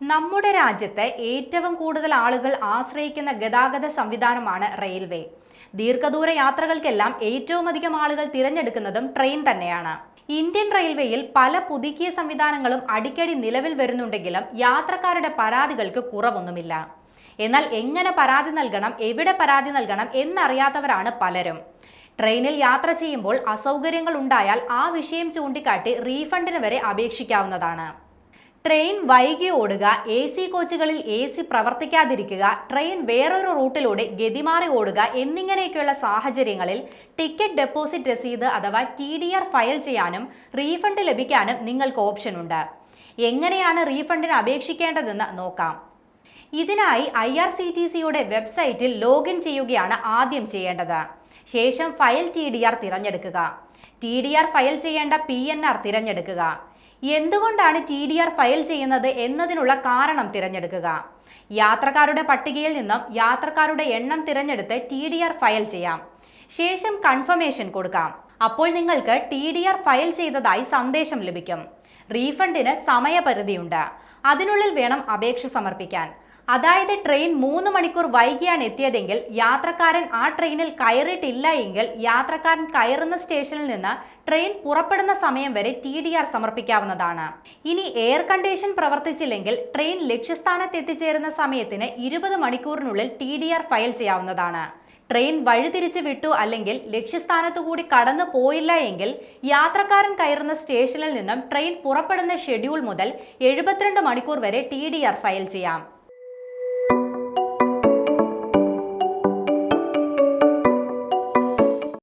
നമ്മുടെ രാജ്യത്തെ ഏറ്റവും കൂടുതൽ ആളുകൾ ആശ്രയിക്കുന്ന ഗതാഗത സംവിധാനമാണ് റെയിൽവേ. ദീർഘദൂര യാത്രകൾക്കെല്ലാം ഏറ്റവും അധികം ആളുകൾ തിരഞ്ഞെടുക്കുന്നതും ട്രെയിൻ തന്നെയാണ്. ഇന്ത്യൻ റെയിൽവേയിൽ പല പുതുക്കിയ സംവിധാനങ്ങളും അടിക്കടി നിലവിൽ വരുന്നുണ്ടെങ്കിലും യാത്രക്കാരുടെ പരാതികൾക്ക് കുറവൊന്നുമില്ല. എന്നാൽ എങ്ങനെ പരാതി നൽകണം, എവിടെ പരാതി നൽകണം എന്നറിയാത്തവരാണ് പലരും. ട്രെയിനിൽ യാത്ര ചെയ്യുമ്പോൾ അസൗകര്യങ്ങൾ ഉണ്ടായാൽ ആ വിഷയം ചൂണ്ടിക്കാട്ടി റീഫണ്ടിന് വരെ അപേക്ഷിക്കാവുന്നതാണ്. ട്രെയിൻ വൈകി ഓടുക, AC കോച്ചുകളിൽ AC പ്രവർത്തിക്കാതിരിക്കുക, ട്രെയിൻ വേറൊരു റൂട്ടിലൂടെ ഗതിമാറി ഓടുക എന്നിങ്ങനെയൊക്കെയുള്ള സാഹചര്യങ്ങളിൽ ടിക്കറ്റ് ഡെപ്പോസിറ്റ് രസീത് അഥവാ TDR ഫയൽ ചെയ്യാനും റീഫണ്ട് ലഭിക്കാനും നിങ്ങൾക്ക് ഓപ്ഷൻ ഉണ്ട്. എങ്ങനെയാണ് റീഫണ്ടിന് അപേക്ഷിക്കേണ്ടതെന്ന് നോക്കാം. ഇതിനായി IRCTCയുടെ വെബ്സൈറ്റിൽ ലോഗിൻ ചെയ്യുകയാണ് ആദ്യം ചെയ്യേണ്ടത്. ശേഷം ഫയൽ TDR തിരഞ്ഞെടുക്കുക. TDR ഫയൽ ചെയ്യേണ്ട PNR തിരഞ്ഞെടുക്കുക. എന്തുകൊണ്ടാണ് TDR ഫയൽ ചെയ്യുന്നത് എന്നതിനുള്ള കാരണം തിരഞ്ഞെടുക്കുക. യാത്രക്കാരുടെ പട്ടികയിൽ നിന്നും യാത്രക്കാരുടെ എണ്ണം തിരഞ്ഞെടുത്ത് TDR ഫയൽ ചെയ്യാം. ശേഷം കൺഫർമേഷൻ കൊടുക്കാം. അപ്പോൾ നിങ്ങൾക്ക് TDR ഫയൽ ചെയ്തതായി സന്ദേശം ലഭിക്കും. റീഫണ്ടിന് സമയപരിധിയുണ്ട്. അതിനുള്ളിൽ വേണം അപേക്ഷ സമർപ്പിക്കാൻ. അതായത് ട്രെയിൻ 3 മണിക്കൂർ വൈകിയാണ് എത്തിയതെങ്കിൽ യാത്രക്കാരൻ ആ ട്രെയിനിൽ കയറിയിട്ടില്ല എങ്കിൽ യാത്രക്കാരൻ കയറുന്ന സ്റ്റേഷനിൽ നിന്ന് ട്രെയിൻ പുറപ്പെടുന്ന സമയം വരെ TDR സമർപ്പിക്കാവുന്നതാണ്. ഇനി എയർ കണ്ടീഷൻ പ്രവർത്തിച്ചില്ലെങ്കിൽ ട്രെയിൻ ലക്ഷ്യസ്ഥാനത്ത് എത്തിച്ചേരുന്ന സമയത്തിന് 20 മണിക്കൂറിനുള്ളിൽ TDR ഫയൽ ചെയ്യാവുന്നതാണ്. ട്രെയിൻ വഴിതിരിച്ച് വിട്ടു അല്ലെങ്കിൽ ലക്ഷ്യസ്ഥാനത്തു കൂടി കടന്നു പോയില്ല എങ്കിൽ യാത്രക്കാരൻ കയറുന്ന സ്റ്റേഷനിൽ നിന്നും ട്രെയിൻ പുറപ്പെടുന്ന ഷെഡ്യൂൾ മുതൽ 72 മണിക്കൂർ വരെ TDR ഫയൽ ചെയ്യാം.